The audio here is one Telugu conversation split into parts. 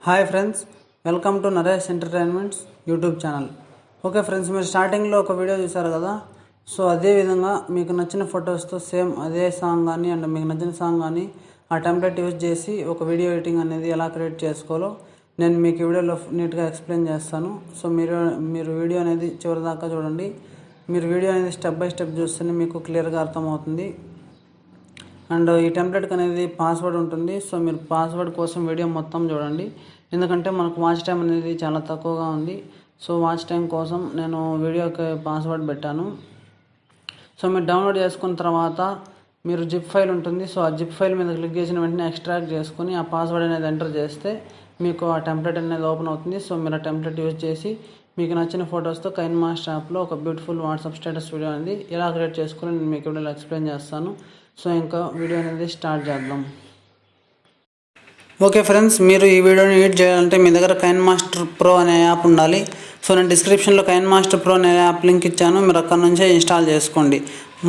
Hi friends, welcome to Naresh entertainments YouTube channel. Okay friends, మీరు స్టార్టింగ్లో ఒక వీడియో చూసారు కదా. సో అదే విధంగా మీకు నచ్చిన ఫొటోస్తో సేమ్ అదే సాంగ్ కానీ అండ్ మీకు నచ్చిన సాంగ్ కానీ ఆ టెంప్లెట్ యూజ్ చేసి ఒక వీడియో ఎడిటింగ్ అనేది ఎలా క్రియేట్ చేసుకోవాలో నేను మీకు ఈ వీడియోలో నీట్గా ఎక్స్ప్లెయిన్ చేస్తాను. సో మీరు వీడియో అనేది చివరి దాకా చూడండి. మీరు వీడియో అనేది స్టెప్ బై స్టెప్ చూస్తేనే మీకు క్లియర్గా అర్థమవుతుంది. అండ్ ఈ టెంప్లెట్కి అనేది పాస్వర్డ్ ఉంటుంది. సో మీరు పాస్వర్డ్ కోసం వీడియో మొత్తం చూడండి, ఎందుకంటే మనకు వాచ్ టైం అనేది చాలా తక్కువగా ఉంది. సో వాచ్ టైం కోసం నేను వీడియోకి పాస్వర్డ్ పెట్టాను. సో మీరు డౌన్లోడ్ చేసుకున్న తర్వాత మీరు జిప్ ఫైల్ ఉంటుంది. సో ఆ జిప్ ఫైల్ మీద క్లిక్ చేసిన వెంటనే ఎక్స్ట్రాక్ట్ చేసుకొని ఆ పాస్వర్డ్ అనేది ఎంటర్ చేస్తే మీకు ఆ టెంప్లెట్ అనేది ఓపెన్ అవుతుంది. సో మీరు ఆ టెంప్లెట్ యూజ్ చేసి మీకు నచ్చిన ఫొటోస్తో కైన్మాస్టర్ యాప్లో ఒక బ్యూటిఫుల్ వాట్సాప్ స్టేటస్ వీడియో అనేది ఎలా క్రియేట్ చేసుకోవాలో నేను మీకు వీడియోలో ఎక్స్ప్లెయిన్ చేస్తాను. సో ఇంకా వీడియో అనేది స్టార్ట్ చేద్దాం. ఓకే ఫ్రెండ్స్, మీరు ఈ వీడియోని ఎడిట్ చేయాలంటే మీ దగ్గర కైన్మాస్టర్ ప్రో అనే యాప్ ఉండాలి. సో నేను డిస్క్రిప్షన్లో కైన్మాస్టర్ ప్రో అనే యాప్ లింక్ ఇచ్చాను, మీరు అక్కడ నుంచే ఇన్స్టాల్ చేసుకోండి.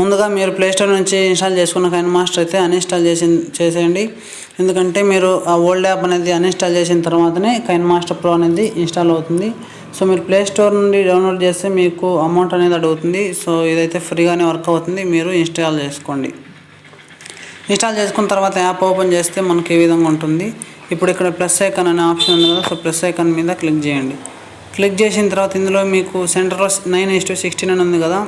ముందుగా మీరు ప్లేస్టోర్ నుంచి ఇన్స్టాల్ చేసుకున్న కైన్మాస్టర్ అయితే అన్ఇన్స్టాల్ చేసేయండి, ఎందుకంటే మీరు ఆ ఓల్డ్ యాప్ అనేది అన్ఇన్స్టాల్ చేసిన తర్వాతనే కైన్మాస్టర్ ప్రో అనేది ఇన్స్టాల్ అవుతుంది. సో మీరు ప్లేస్టోర్ నుండి డౌన్లోడ్ చేస్తే మీకు అమౌంట్ అనేది అడుగుతుంది. సో ఇదైతే ఫ్రీగానే వర్క్ అవుతుంది, మీరు ఇన్స్టాల్ చేసుకోండి. ఇన్స్టాల్ చేసుకున్న తర్వాత యాప్ ఓపెన్ చేస్తే మనకి ఈ విధంగా ఉంటుంది. ఇప్పుడు ఇక్కడ ప్లస్ ఐకాన్ అనే ఆప్షన్ ఉంది కదా. సో ప్లస్ ఐకాన్ మీద క్లిక్ చేయండి. క్లిక్ చేసిన తర్వాత ఇందులో మీకు సెంటర్లో 9:16 అని ఉంది కదా.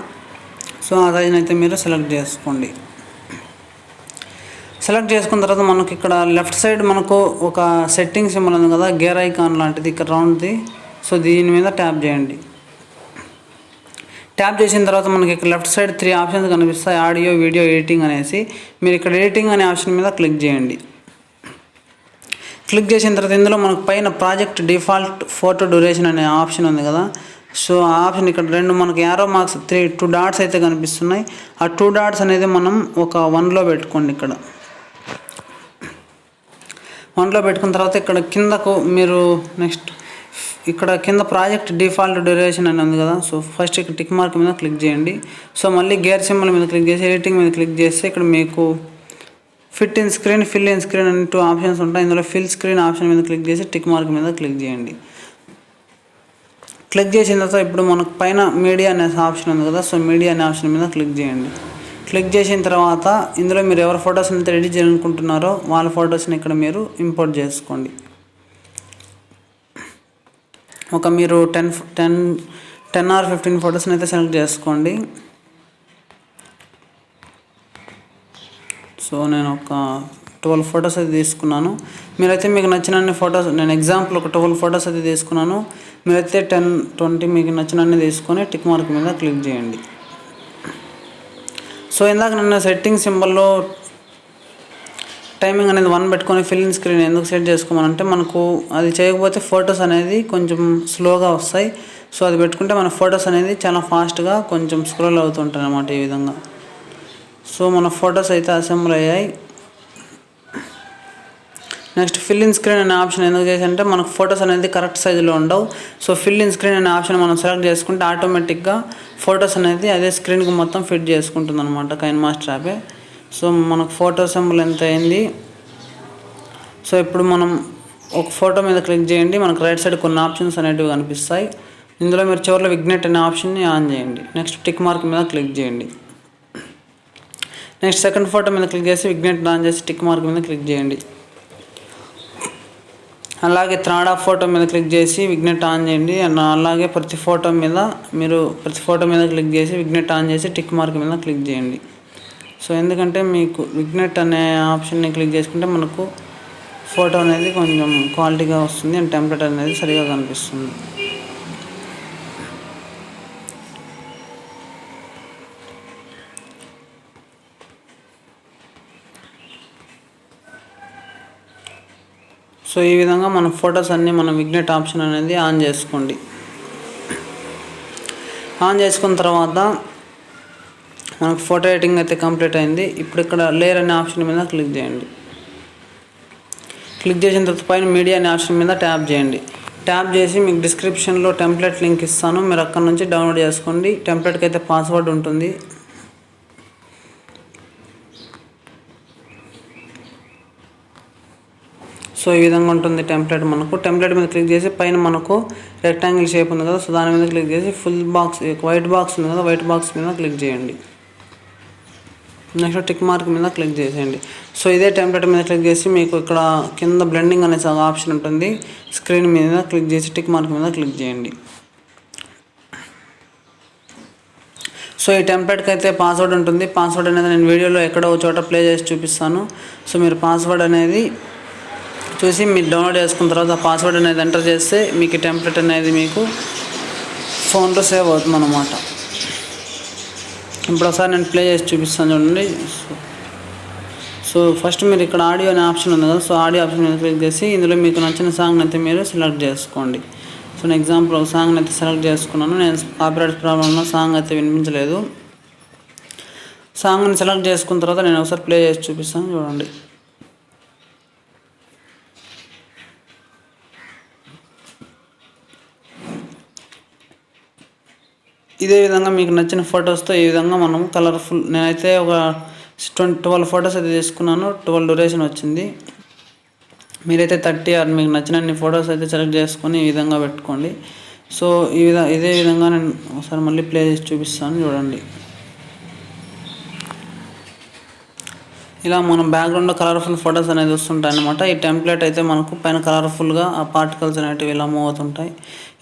సో ఆ సైజ్ని అయితే మీరు సెలెక్ట్ చేసుకోండి. సెలెక్ట్ చేసుకున్న తర్వాత మనకి ఇక్కడ లెఫ్ట్ సైడ్ మనకు ఒక సెట్టింగ్ సింబల్ ఉంది కదా, గేర్ ఐకాన్ లాంటిది ఇక్కడ రౌండ్ది. సో దీని మీద ట్యాప్ చేయండి. ట్యాప్ చేసిన తర్వాత మనకి ఇక్కడ లెఫ్ట్ సైడ్ 3 ఆప్షన్స్ కనిపిస్తాయి, ఆడియో, వీడియో, ఎడిటింగ్ అనేసి. మీరు ఇక్కడ ఎడిటింగ్ అనే ఆప్షన్ మీద క్లిక్ చేయండి. క్లిక్ చేసిన తర్వాత ఇందులో మనకు పైన ప్రాజెక్ట్ డిఫాల్ట్ ఫోటో డ్యూరేషన్ అనే ఆప్షన్ ఉంది కదా. సో ఆ ఆప్షన్ ఇక్కడ మనకి యారో మార్క్స్ 2 డాట్స్ అయితే కనిపిస్తున్నాయి. ఆ 2 డాట్స్ అనేది మనం ఒక 1లో పెట్టుకోండి. ఇక్కడ 1లో పెట్టుకున్న తర్వాత ఇక్కడ కిందకు మీరు నెక్స్ట్ ఇక్కడ కింద ప్రాజెక్ట్ డిఫాల్ట్ డ్యూరేషన్ అని ఉంది కదా. సో ఫస్ట్ ఇక్కడ టిక్ మార్క్ మీద క్లిక్ చేయండి. సో మళ్ళీ గేర్ సింబల్ మీద క్లిక్ చేసి ఎడిటింగ్ మీద క్లిక్ చేస్తే ఇక్కడ మీకు fit in screen, fill in screen అని 2 ఆప్షన్స్ ఉంటాయి. ఇందులో ఫిల్ స్క్రీన్ ఆప్షన్ మీద క్లిక్ చేసి టిక్ మార్క్ మీద క్లిక్ చేయండి. క్లిక్ చేసిన తర్వాత ఇప్పుడు మనకు పైన మీడియా అనే ఆప్షన్ ఉంది కదా. సో మీడియా అనే ఆప్షన్ మీద క్లిక్ చేయండి. క్లిక్ చేసిన తర్వాత ఇందులో మీరు ఎవరి ఫొటోస్ని అయితే ఎడిట్ చేయాలనుకుంటున్నారో వాళ్ళ ఫొటోస్ని ఇక్కడ మీరు ఇంపోర్ట్ చేసుకోండి. ఒక మీరు 10 or 15 ఫొటోస్ని అయితే సెలెక్ట్ చేసుకోండి. సో నేను ఒక 12 ఫొటోస్ అయితే తీసుకున్నాను. మీరైతే మీకు నచ్చినన్ని ఫొటోస్, నేను ఎగ్జాంపుల్ ఒక 12 ఫొటోస్ అయితే తీసుకున్నాను. మీరైతే 10-20 మీకు నచ్చినన్ని తీసుకొని టిక్ మార్క్ మీద క్లిక్ చేయండి. సో ఇందాక నేను సెట్టింగ్ సింబల్లో టైమింగ్ అనేది 1 పెట్టుకొని ఫిల్ ఇన్ స్క్రీన్ ఎందుకు సెట్ చేసుకోమనంటే మనకు అది చేయకపోతే ఫొటోస్ అనేది కొంచెం స్లోగా వస్తాయి. సో అది పెట్టుకుంటే మన ఫొటోస్ అనేది చాలా ఫాస్ట్గా కొంచెం స్క్రోల్ అవుతుంటాయి అన్నమాట ఈ విధంగా. సో మన ఫొటోస్ అయితే అసెంబ్ల్ అయ్యాయి. నెక్స్ట్ ఫిల్ ఇన్ స్క్రీన్ అనే ఆప్షన్ ఎందుకు చేసంటే మనకు ఫొటోస్ అనేది కరెక్ట్ సైజులో ఉండవు. సో ఫిల్ ఇన్ స్క్రీన్ అనే ఆప్షన్ మనం సెలెక్ట్ చేసుకుంటే ఆటోమేటిక్గా ఫొటోస్ అనేది అదే స్క్రీన్కి మొత్తం ఫిట్ చేసుకుంటుంది అనమాట కైన్మాస్టర్ యాపే. సో మనకు ఫోటో సింబల్ ఎంత అయింది. సో ఇప్పుడు మనం ఒక ఫోటో మీద క్లిక్ చేయండి. మనకు రైట్ సైడ్ కొన్ని ఆప్షన్స్ అనేటివి కనిపిస్తాయి. ఇందులో మీరు చివరిలో విగ్నెట్ అనే ఆప్షన్ని ఆన్ చేయండి. నెక్స్ట్ టిక్ మార్క్ మీద క్లిక్ చేయండి. నెక్స్ట్ సెకండ్ ఫోటో మీద క్లిక్ చేసి విగ్నెట్ ఆన్ చేసి టిక్ మార్క్ మీద క్లిక్ చేయండి. అలాగే థర్డ్ ఫోటో మీద క్లిక్ చేసి విగ్నెట్ ఆన్ చేయండి. అండ్ అలాగే ప్రతి ఫోటో మీద క్లిక్ చేసి విగ్నెట్ ఆన్ చేసి టిక్ మార్క్ మీద క్లిక్ చేయండి. సో ఎందుకంటే మీకు విగ్నెట్ అనే ఆప్షన్ని క్లిక్ చేసుకుంటే మనకు ఫోటో అనేది కొంచెం క్వాలిటీగా వస్తుంది అండ్ టెంప్లెట్ అనేది సరిగా కనిపిస్తుంది. సో ఈ విధంగా మన ఫొటోస్ అన్నీ మనం విగ్నెట్ ఆప్షన్ అనేది ఆన్ చేసుకోండి. ఆన్ చేసుకున్న తర్వాత మనకు ఫోటో ఎడిటింగ్ అయితే కంప్లీట్ అయింది. ఇప్పుడు ఇక్కడ లేయర్ అనే ఆప్షన్ మీద క్లిక్ చేయండి. క్లిక్ చేసిన తర్వాత పైన మీడియా అనే ఆప్షన్ మీద ట్యాప్ చేయండి. ట్యాప్ చేసి మీకు డిస్క్రిప్షన్లో టెంప్లెట్ లింక్ ఇస్తాను, మీరు అక్కడ నుంచి డౌన్లోడ్ చేసుకోండి. టెంప్లెట్కి అయితే పాస్వర్డ్ ఉంటుంది. సో ఈ విధంగా ఉంటుంది టెంప్లెట్. మనకు టెంప్లెట్ మీద క్లిక్ చేసి పైన మనకు రెక్టాంగిల్ షేప్ ఉంది కదా, సో దాని మీద క్లిక్ చేసి ఫుల్ బాక్స్ వైట్ బాక్స్ ఉంది కదా, వైట్ బాక్స్ మీద క్లిక్ చేయండి. నెక్స్ట్ టిక్ మార్క్ మీద క్లిక్ చేసేయండి. సో ఇదే టెంప్లెట్ మీద క్లిక్ చేసి మీకు ఇక్కడ కింద బ్లెండింగ్ అనే ఆప్షన్ ఉంటుంది, స్క్రీన్ మీద క్లిక్ చేసి టిక్ మార్క్ మీద క్లిక్ చేయండి. సో ఈ టెంప్లెట్కి అయితే పాస్వర్డ్ ఉంటుంది. పాస్వర్డ్ అనేది నేను వీడియోలో ఎక్కడో ఒక చోట ప్లే చేసి చూపిస్తాను. సో మీరు పాస్వర్డ్ అనేది చూసి మీరు డౌన్లోడ్ చేసుకున్న తర్వాత ఆ పాస్వర్డ్ అనేది ఎంటర్ చేస్తే మీకు టెంప్లెట్ అనేది మీకు ఫోన్లో సేవ్ అవుతుంది అన్నమాట. ఇప్పుడు ఒకసారి నేను ప్లే చేసి చూపిస్తాను చూడండి. సో ఫస్ట్ మీరు ఇక్కడ ఆడియో అనే ఆప్షన్ ఉంది కదా, సో ఆడియో ఆప్షన్ మీద క్లిక్ చేసి ఇందులో మీకు నచ్చిన సాంగ్ని అయితే మీరు సెలెక్ట్ చేసుకోండి. సో నేను ఎగ్జాంపుల్ ఒక సాంగ్ని అయితే సెలెక్ట్ చేసుకున్నాను. నేను కాపీరైట్ ప్రాబ్లంలో సాంగ్ అయితే వినిపించలేదు. సాంగ్ని సెలెక్ట్ చేసుకున్న తర్వాత నేను ఒకసారి ప్లే చేసి చూపిస్తాను చూడండి. ఇదే విధంగా మీకు నచ్చిన ఫొటోస్తో ఈ విధంగా మనం కలర్ఫుల్, నేనైతే ఒక 12 ఫొటోస్ అయితే తీసుకున్నాను. 12 డ్యూరేషన్ వచ్చింది. మీరైతే 30 ఆర్ మీకు నచ్చినన్ని ఫొటోస్ అయితే సెలెక్ట్ చేసుకొని ఈ విధంగా పెట్టుకోండి. సో ఇదే విధంగా నేను ఒకసారి మళ్ళీ ప్లే చేసి చూపిస్తాను చూడండి. ఇలా మనం బ్యాక్గ్రౌండ్లో కలర్ఫుల్ ఫొటోస్ అనేది వస్తుంటాయి అన్నమాట. ఈ టెంప్లెట్ అయితే మనకు పైన కలర్ఫుల్గా ఆ పార్టికల్స్ అనేటివి ఇలా మూవ్ అవుతుంటాయి.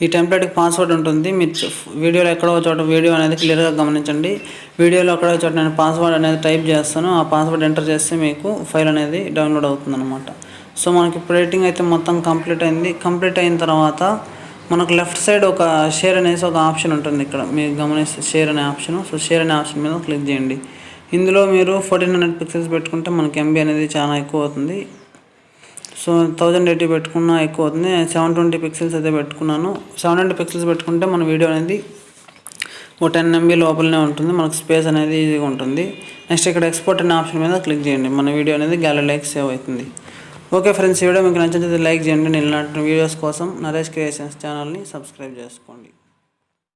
ఈ టెంప్లెట్కి పాస్వర్డ్ ఉంటుంది. మీరు వీడియోలో ఎక్కడో చోట వీడియో అనేది క్లియర్గా గమనించండి. వీడియోలో ఎక్కడో చోట నేను పాస్వర్డ్ అనేది టైప్ చేస్తాను. ఆ పాస్వర్డ్ ఎంటర్ చేస్తే మీకు ఫైల్ అనేది డౌన్లోడ్ అవుతుంది అనమాట. సో మనకి ఇప్పుడు ఎడిటింగ్ అయితే మొత్తం కంప్లీట్ అయింది. కంప్లీట్ అయిన తర్వాత మనకు లెఫ్ట్ సైడ్ ఒక షేర్ అనేసి ఒక ఆప్షన్ ఉంటుంది. ఇక్కడ మీరు గమనిస్తే షేర్ అనే ఆప్షన్. సో షేర్ అనే ఆప్షన్ మీద క్లిక్ చేయండి. ఇందులో మీరు 1400 పిక్సెల్స్ పెట్టుకుంటే మనకి ఎంబీ అనేది చాలా ఎక్కువ అవుతుంది. సో 1080 పెట్టుకున్నా ఎక్కువ అవుతుంది. నేను 720 పిక్సెల్స్ అయితే పెట్టుకున్నాను. 720 పిక్సెల్స్ పెట్టుకుంటే మన వీడియో అనేది ఒక 10 MB లోపలనే ఉంటుంది. మనకు స్పేస్ అనేది ఈజీగా ఉంటుంది. నెక్స్ట్ ఇక్కడ ఎక్స్పోర్ట్ అనే ఆప్షన్ మీద క్లిక్ చేయండి. మన వీడియో అనేది గ్యాలరీలోకి సేవ్ అవుతుంది. ఓకే ఫ్రెండ్స్, ఈ వీడియో మీకు నచ్చితే లైక్ చేయండి. నేను ఇలాంటి వీడియోస్ కోసం నరేష్ క్రియేషన్స్ ఛానల్ని సబ్స్క్రైబ్ చేసుకోండి.